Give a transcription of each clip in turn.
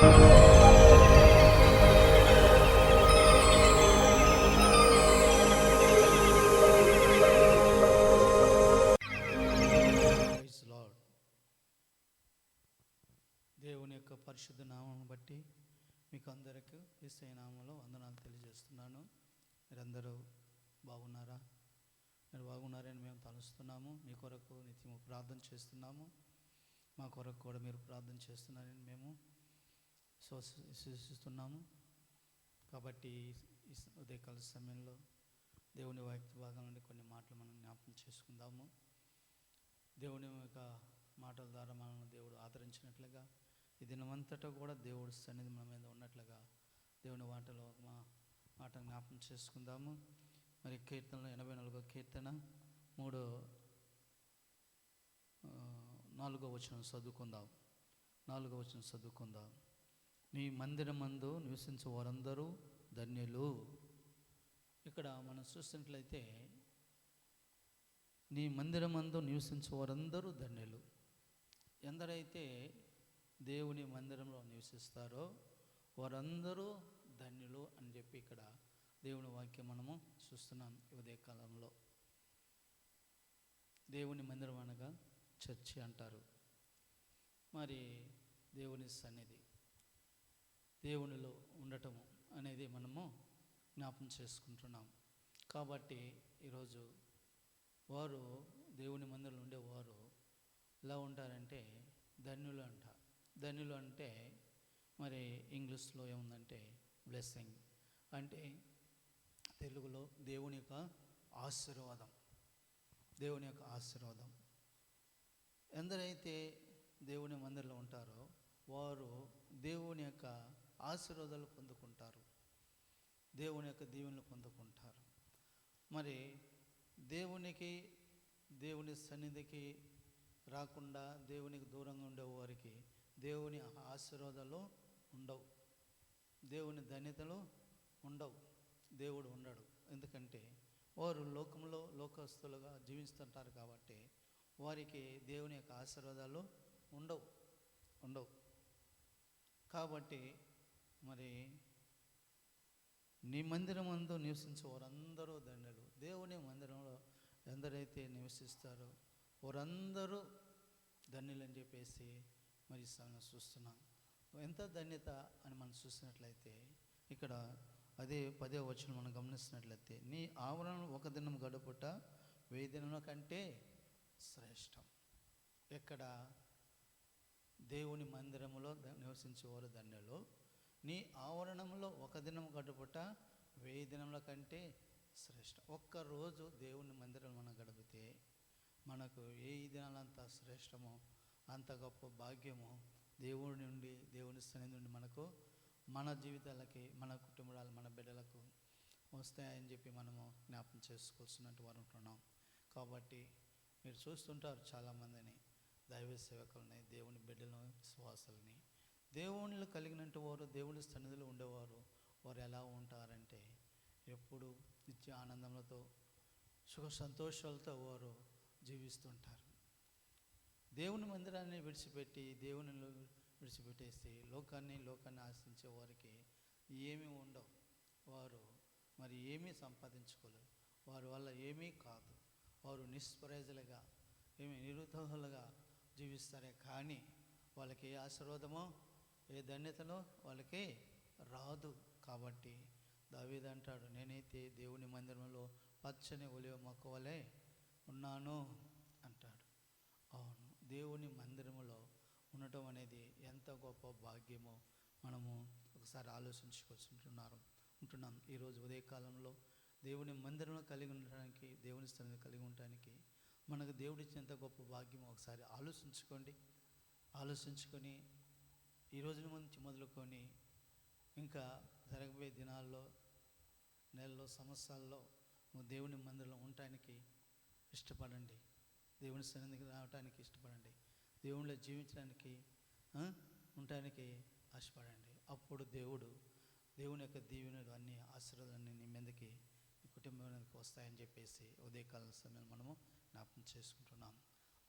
దేవుని యొక్క పరిశుద్ధ నామం బట్టి మీకు అందరికీ యేసయ్య నామములో వందనాలు తెలియజేస్తున్నాను. మీరందరూ బాగున్నారా? మీరు బాగున్నారని మేము తలుస్తున్నాము. మీ కొరకు నిత్యము ప్రార్థన చేస్తున్నాము. మా కొరకు కూడా మీరు ప్రార్థన చేస్తున్నారని మేము విశ్వసిస్తున్నాము. కాబట్టి ఈ ఉదయకాల సమయంలో దేవుని వాక్య భాగం నుండి కొన్ని మాటలు మనం జ్ఞాపకం చేసుకుందాము. దేవుని యొక్క మాటల ద్వారా మనల్ని దేవుడు ఆదరించినట్లుగా ఈ దినమంతటా కూడా దేవుడి సన్నిధి మన మీద ఉన్నట్లుగా దేవుని మాటలో మా మాట జ్ఞాపకం చేసుకుందాము. మరి కీర్తనలో 84వ కీర్తన 4వ వచనం చదువుకుందాం. 4వ వచనం చదువుకుందాం. నీ మందిరమందు నివసించే వారందరూ ధన్యులు. ఇక్కడ మనం చూసినట్లయితే నీ మందిరమందు నివసించే వారందరూ ధన్యులు. ఎందరైతే దేవుని మందిరంలో నివసిస్తారో వారందరూ ధన్యులు అని చెప్పి ఇక్కడ దేవుని వాక్యం మనము చూస్తున్నాం. ఉదయకాలంలో దేవుని మందిరం అనగా చర్చి అంటారు. మరి దేవుని సన్నిధి, దేవునిలో ఉండటం అనేది మనము జ్ఞాపం చేసుకుంటున్నాం. కాబట్టి ఈరోజు వారు దేవుని మందిరంలో ఉండేవారు ఎలా ఉంటారంటే ధన్యులు అంట. ధన్యులు అంటే మరి ఇంగ్లీష్లో ఏముందంటే బ్లెస్సింగ్, అంటే తెలుగులో దేవుని యొక్క ఆశీర్వాదం. దేవుని యొక్క ఆశీర్వాదం. ఎందరైతే దేవుని మందిరంలో ఉంటారో వారు దేవుని యొక్క ఆశీర్వాదాలు పొందుకుంటారు, దేవుని యొక్క దీవెనలు పొందుకుంటారు. మరి దేవుని సన్నిధికి రాకుండా దేవునికి దూరంగా ఉండేవారికి దేవుని ఆశీర్వాదాలు ఉండవు, దేవుని ధన్యతలు ఉండవు, దేవుడు ఉండడు. ఎందుకంటే వారు లోకంలో లోకస్తులుగా జీవిస్తుంటారు కాబట్టి వారికి దేవుని యొక్క ఆశీర్వాదాలు ఉండవు. కాబట్టి మరి నీ మందిరమందు నివసించే వారందరూ ధన్యులు. దేవుని మందిరంలో ఎందరైతే నివసిస్తారో వారందరూ ధన్యులు అని చెప్పేసి మరి చూస్తున్నాం. ఎంత ధన్యత అని మనం చూసినట్లయితే ఇక్కడ అదే 10వ వచనం మనం గమనిస్తున్నట్లయితే నీ ఆవరణలో ఒక దినం గడుపుట 1000 దినముల కంటే శ్రేష్టం. ఎక్కడ దేవుని మందిరములో నివసించేవారు ధన్యులు. నీ ఆవరణంలో ఒక దినం గడుపుట 1000 దినముల కంటే శ్రేష్టం. ఒక్కరోజు దేవుని మందిరం మనం గడిపితే మనకు 1000 దినాలంత శ్రేష్టమో అంత గొప్ప భాగ్యము దేవుడి నుండి, దేవుని సన్నిధి నుండి మనకు, మన జీవితాలకి, మన కుటుంబాలు, మన బిడ్డలకు వస్తాయని చెప్పి మనము జ్ఞాపకం చేసుకోవాల్సినట్టు వారు ఉంటున్నాం. కాబట్టి మీరు చూస్తుంటారు చాలామందిని, దైవ సేవకులని, దేవుని బిడ్డలను, విశ్వాసాలని, దేవుళ్ళు కలిగినట్టు వారు దేవుని సన్నిధిలో ఉండేవారు. వారు ఎలా ఉంటారంటే ఎప్పుడు నిత్య ఆనందములతో సుఖ సంతోషాలతో వారు జీవిస్తుంటారు. దేవుని మందిరాన్ని విడిచిపెట్టి దేవుని విడిచిపెట్టేసి లోకాన్ని ఆశించే వారికి ఏమీ ఉండవు. వారు మరి ఏమీ సంపాదించుకోలేరు. వారి వల్ల ఏమీ కాదు. వారు నిష్ప్రయోజలుగా, ఏమీ నిరుద్యోగులుగా జీవిస్తారే కానీ వాళ్ళకి ఏ ఆశీర్వాదమో ఏ ధన్యతలో వాళ్ళకి రాదు. కాబట్టి దావీదు అంటాడు, నేనైతే దేవుని మందిరంలో పచ్చని ఒలివ మొక్క వలె ఉన్నాను అంటాడు. అవును, దేవుని మందిరంలో ఉండటం అనేది ఎంత గొప్ప భాగ్యమో మనము ఒకసారి ఉంటున్నాం. ఈరోజు ఉదయకాలంలో దేవుని మందిరంలో కలిగి ఉండడానికి, దేవుని స్థానం కలిగి ఉండడానికి మనకు దేవుడిచ్చిన ఎంత గొప్ప భాగ్యమో ఒకసారి ఆలోచించుకొని ఈ రోజున నుంచి మొదలుకొని ఇంకా జరగబోయే దినాల్లో, నెలలో, సంవత్సరాల్లో దేవుని మందిరంలో ఉండటానికి ఇష్టపడండి. దేవుని సన్నిధికి రావడానికి ఇష్టపడండి. దేవునిలో జీవించడానికి ఉండటానికి ఆశపడండి. అప్పుడు దేవుని యొక్క దీవెనలు అన్ని ఆశీర్వాదాలన్నీ నీ మీదకి, నీ కుటుంబం మీదకి వస్తాయని చెప్పేసి ఉదయకాల సమయం మనము జ్ఞాపకం చేసుకుంటున్నాం.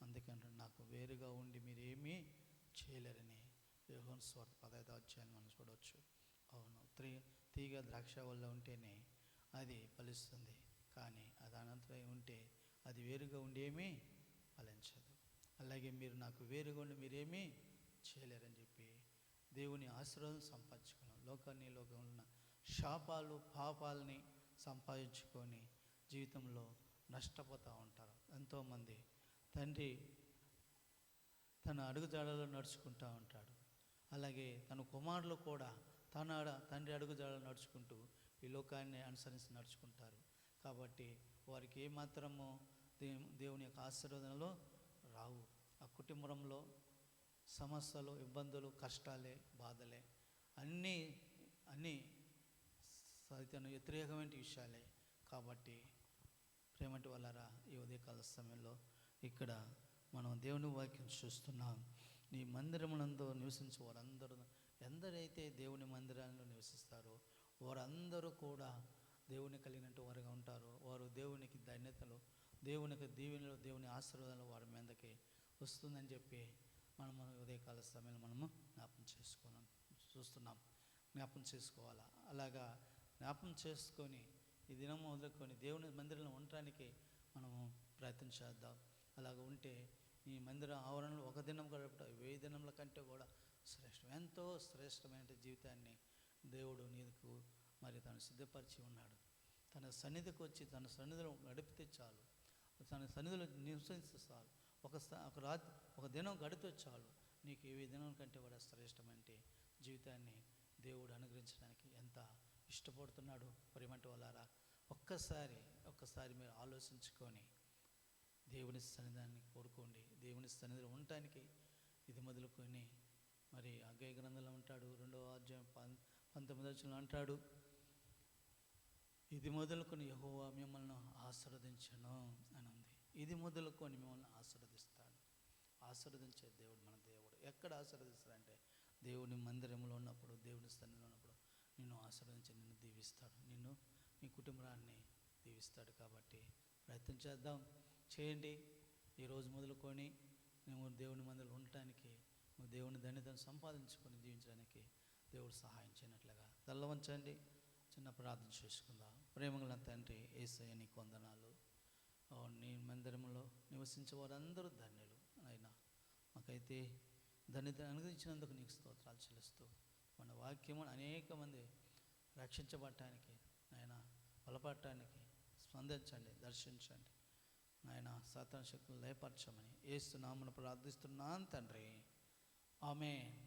అందుకంటే నాకు వేరుగా ఉండి మీరు ఏమీ చేయలేరని యోహాను సువార్త 15వ అధ్యాయం మనం చూడవచ్చు. అవును, తీగ ద్రాక్ష వల్ల ఉంటేనే అది ఫలిస్తుంది, కానీ అది అనంతరం ఉంటే అది వేరుగా ఉండేమీ ఫలించదు. అలాగే మీరు నాకు వేరుగా ఉండి మీరేమీ చేయలేరని చెప్పి దేవుని ఆశీర్వాదం సంపాదించుకున్నాం. లోకంలో ఉన్న శాపాలు పాపాలని సంపాదించుకొని జీవితంలో నష్టపోతూ ఉంటారు ఎంతోమంది. తండ్రి తన అడుగుజాడలో నడుచుకుంటూ ఉంటాడు. అలాగే తన కుమారులు కూడా తండ్రి అడుగుజాడలో నడుచుకుంటూ ఈ లోకాన్ని అనుసరించి నడుచుకుంటారు. కాబట్టి వారికి ఏమాత్రము దేవుని యొక్క ఆశీర్వాదంలో రావు. ఆ కుటుంబంలో సమస్యలు, ఇబ్బందులు, కష్టాలే, బాధలే, అన్నీ సైతాను వ్యతిరేకమైన విషయాలే. కాబట్టి ప్రేమటి వాళ్ళరా, ఈ ఉదయకాల సమయంలో ఇక్కడ మనం దేవుని వాక్యం చూస్తున్నాం. నీ మందిరమునందు నివసించే వారందరూ, ఎందరైతే దేవుని మందిరాల్లో నివసిస్తారో వారందరూ కూడా దేవుని కలిగినట్టు వారుగా ఉంటారు. వారు దేవునికి ధన్యతలు, దేవునికి దీవెనలు, దేవుని ఆశీర్వాదాలు వారి మీదకి వస్తుందని చెప్పి మనము ఉదయకాల సమయంలో మనము జ్ఞాపం చేసుకోవాలా. అలాగా జ్ఞాపం చేసుకొని ఈ దినం మొదలుకొని దేవుని మందిరంలో ఉండటానికి మనము ప్రయత్నం చేద్దాం. అలాగ ఉంటే ఈ మందిర ఆవరణలో ఒక దినం గడపడం 1000 దినముల కంటే కూడా శ్రేష్టం. ఎంతో శ్రేష్టమైన జీవితాన్ని దేవుడు నీకు మరి తను సిద్ధపరిచి ఉన్నాడు. తన సన్నిధికి వచ్చి తన సన్నిధిలో గడిపితే చాలు, తన సన్నిధిలో నివసిస్తే చాలు, ఒక దినం గడిపితే చాలు, నీకు 1000 దినం కంటే కూడా శ్రేష్టమైన జీవితాన్ని దేవుడు అనుగ్రహించడానికి ఎంత ఇష్టపడుతున్నాడు. ప్రేమంటి వాళ్ళారా, ఒక్కసారి మీరు ఆలోచించుకొని దేవుని సన్నిధాన్ని కోరుకోండి. దేవుని సన్నిధిలో ఉండటానికి ఇది మొదలుకొని మరి హగ్గయి గ్రంథంలో ఉంటాడు, 2వ అధ్యాయం 19వ వచనంలో అంటాడు, ఇది మొదలుకొని యెహోవా మిమ్మల్ని ఆశీర్వదించను అని ఉంది. ఇది మొదలుకొని మిమ్మల్ని ఆశీర్వదించే దేవుడు మన దేవుడు. ఎక్కడ ఆశీర్వదిస్తాడంటే దేవుని మందిరంలో ఉన్నప్పుడు, దేవుని సన్నిధిలో ఉన్నప్పుడు నిన్ను ఆశీర్వదించి నిన్ను దీవిస్తాడు, నీ కుటుంబాన్ని దీవిస్తాడు. కాబట్టి ప్రయత్నం చేయండి. ఈరోజు మొదలుకొని నువ్వు దేవుని మందిరంలో ఉండటానికి, నువ్వు దేవుని ధన్యతను సంపాదించుకొని జీవించడానికి దేవుడు సహాయం చేయనట్లుగా తల్ల వంచండి. చిన్న ప్రార్థన చేసుకుందాం. ప్రేమగల తండ్రి యేసయ్య, నీకు వందనాలు. నీ మందిరంలో నివసించే వారందరూ ధన్యులు. అయినా మాకైతే ధన్యత అనుగ్రహించినందుకు నీకు స్తోత్రాలు చెల్లిస్తూ, మన వాక్యము అనేక మంది రక్షించబడటానికి, నాయన బలపడటానికి స్పందించండి, దర్శించండి. నాయన సాతాను శక్తులను లయపరచమని యేసు నామమున ప్రార్థిస్తున్నాను తండ్రి. ఆమేన్.